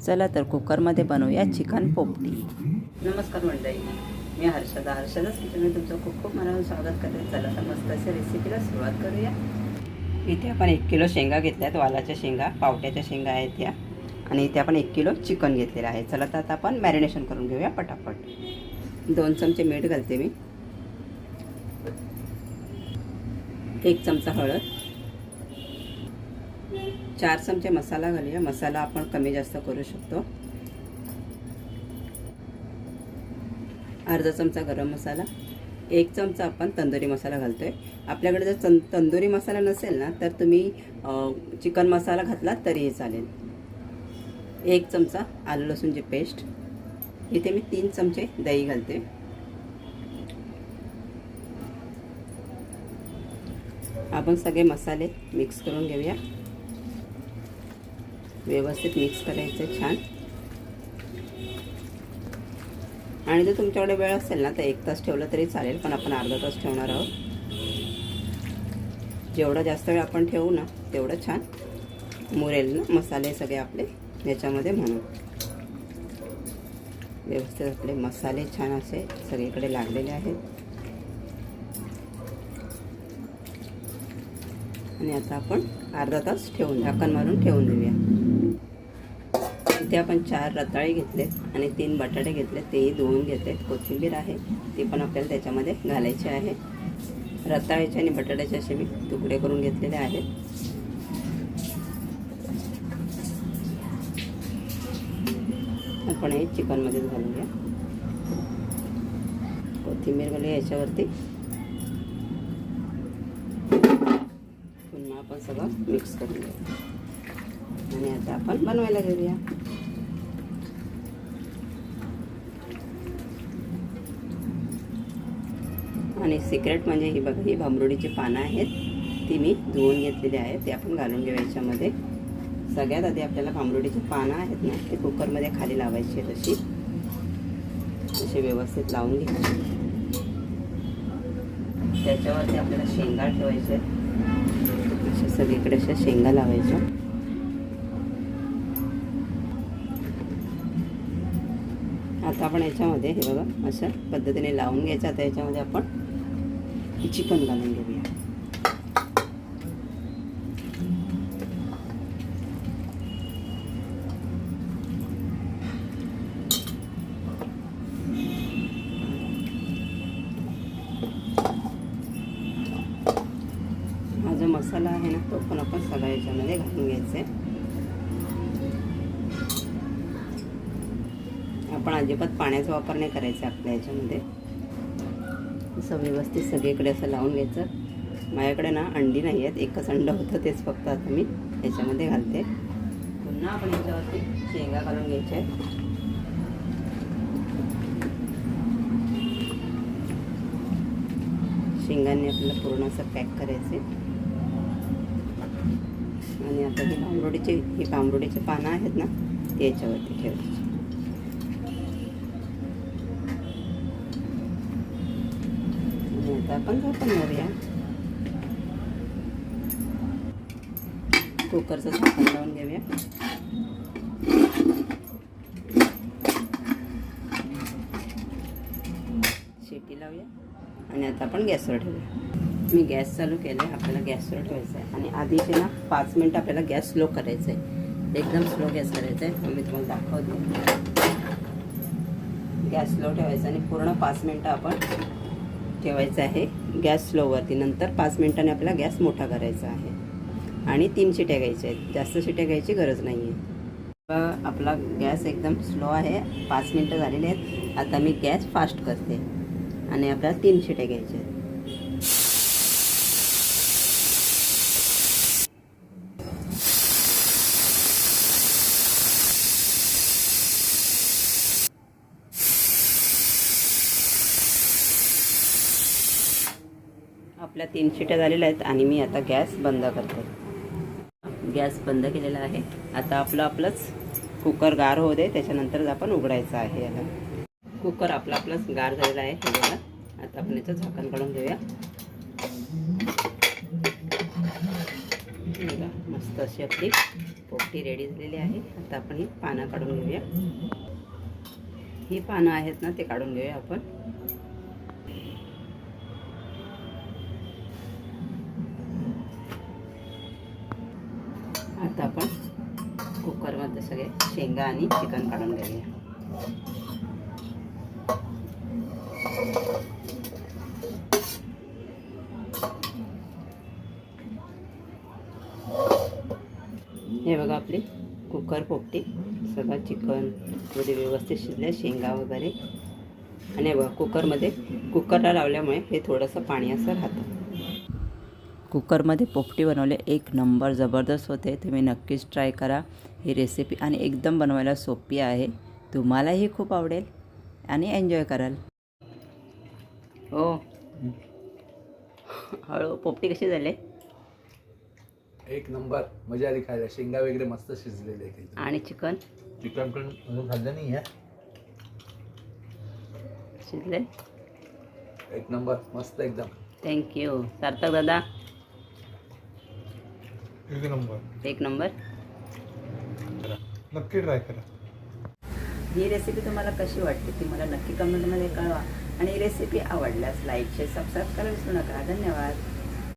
चला तर कुकरमध्ये बनवूया चिकन पोपटी। नमस्कार मंडळी, मी हर्षदाच किचनमध्ये तुमचं खूप खूप मनापासून स्वागत करते। चला तर मस्त अशा रेसिपीला सुरुवात करूया। इथे आपण 1 किलो शेंगा घेतल्यात, वालाच्या शेंगा, पावट्याच्या शेंगा आहेत त्या, आणि इथे आपण 1 किलो चिकन घेतलेलं आहे। चला तर आता आपण मॅरिनेशन करून घेऊया पटापट। 2 चमचे मीठ घालते मी, 1 चमचा हळद, 4 चमचे मसाला घालूया। मसाला आपण कमी जास्त करू शकतो। अर्धा चमचा गरम मसाला, 1 चमचा आपण तंदुरी मसाला घालतोय। आपल्याकडे जर तंदुरी मसाला नसेल ना तर तुम्ही चिकन मसाला घातला तरीही चालेल। 1 चमचा आलं लसूणची पेस्ट, इथे मी 3 चमचे दही घालते। आपण सगळे मसाले मिक्स करून घेऊया, व्यवस्थित मिक्स करायचं छान। आणि जर तुमच्याकडे वेळ असेल ना तर 1 तास ठेवलं तरी चालेल, पण आपण अर्धा तास ठेवणार आहोत। जेवढा जास्त वेळ आपण ठेवू ना तेवढं छान मुरेल ना मसाले सगळे आपले याच्यामध्ये। म्हणून व्यवस्थित आपले मसाले छान असे सगळीकडे लागलेले आहेत। आणि आता आपण अर्धा तास ठेवून झाकण मारून ठेवून देऊया। इथे आपण 4 रताळे घेतले आणि 3 बटाटे घेतले, तेही धुवून घेतले। कोथिंबीर आहे ती पण आपल्याला त्याच्यामध्ये घालायची आहे। रताळ्याचे आणि बटाट्याचे असे मी तुकडे करून घेतलेले आहेत। आपण हे चिकनमध्ये घालूया, कोथिंबीर घालूया याच्यावरती। पुन्हा आपण सगळं मिक्स करून घेऊया आणि आता आपण बनवायला घेऊया। आणि सिक्रेट म्हणजे ही बघा, ही भांबरुडीची पानं आहेत, ती मी धुवून घेतलेली आहेत, ते आपण घालून घेऊया याच्यामध्ये। सगळ्यात आधी आपल्याला भांबरुडीची पानं आहेत ना ते कुकरमध्ये खाली लावायची आहेत, अशी व्यवस्थित लावून घ्यायची। त्याच्यावरती आपल्याला शेंगा ठेवायचे, अशा सगळीकडे अशा शेंगा लावायच्या। आता आपण याच्यामध्ये हे बघा अशा पद्धतीने लावून घ्यायचं। आता याच्यामध्ये आपण चिकन घालून घेऊया। हा जो मसाला आहे ना तो पण आपण सगळ्या याच्यामध्ये घालून घ्यायचा आहे। आपण अजिबात पाण्याचा वापर नाही करायचा आपल्या याच्यामध्ये। असं व्यवस्थित सगळीकडे असं लावून घ्यायचं। माझ्याकडे ना अंडी नाही आहेत, 1च अंड होतं, तेच फक्त आता मी याच्यामध्ये घालते। पुन्हा आपण याच्यावरती शेंगा घालून घ्यायच्या आहेत। शेंगांनी आपल्याला पूर्ण असं पॅक करायचे। आणि आता ही भांबरुडीचे पानं आहेत ना ते याच्यावरती ठेवायची। आता आपण झाकण मारूया, कुकरचं झाकण लावून घेऊया। शेटी लावूया आणि आता आपण गॅसवर ठेवूया। मी गॅस चालू केलं आहे, आपल्याला गॅसवर ठेवायचं आहे। आणि आधीचे ना 5 मिनटं आपल्याला गॅस स्लो करायचा आहे, एकदम स्लो गॅस करायचा आहे। मी तुम्हाला दाखवते, गॅस स्लो ठेवायचा आणि पूर्ण 5 मिनटं आपण ठेवायचं आहे गॅस स्लोवरती। नंतर 5 मिनिटांनी आपल्याला गॅस मोठा करायचा आहे आणि 3 शिट्या घ्यायच्या आहेत, जास्त शिट्या घ्यायची गरज नाही आहे। आपला गॅस एकदम स्लो आहे, 5 मिनटं झालेली आहेत। आता मी गॅस फास्ट करते आणि आपल्याला 3 शिट्या घ्यायच्या आहेत। आपल्या 3 शिट्या झालेल्या आहेत आणि मी आता गॅस बंद करते। गॅस बंद केलेला आहे। आता आपलंच कुकर गार होऊ दे, त्याच्यानंतर आपण उघडायचं आहे याला। कुकर आपलाच गार झालेला आहे हे बघा। आता आपण याचं झाकण काढून घेऊया। मस्त अशी आपली पोपटी रेडी झालेली आहे. आता आपण ही पानं काढून घेऊया. ही पानं आहेत ना, ते काढून घेऊया आपण. आता आपण कुकरमध्ये सगळे शेंगा आणि चिकन काढून घेऊया. हे बघा आपली कुकर पोपटी, सगळं चिकन मध्ये व्यवस्थित शिजले, शेंगा वगैरे. आणि हे बघा कुकरला लावल्यामुळे हे थोडंसं पाणी असं राहतं. कुकरमध्ये पोपटी बनवले, एक नंबर जबरदस्त होते. तुम्ही नक्कीच ट्राय करा ही रेसिपी. आणि एकदम बनवायला सोपी आहे. तुम्हालाही खूप आवडेल आणि एन्जॉय कराल. हो, हळू. पोपटी कशी झाली? एक नंबर, मजा आली खायला. शेंगा वगैरे मस्त शिजलेले आहेत. आणि चिकन पण अजून खाल्लं नाही आहे. शिजले एक नंबर, मस्त एकदम. थँक्यू सार्थक दादा. एक नंबर. नक्की ट्राय करा. ही रेसिपी तुम्हाला कशी वाटते ती मला नक्की कमेंटमध्ये कळवा. आणि ही रेसिपी आवडल्यास लाईक शेअर सबस्क्राईब करायला विसरू नका. धन्यवाद.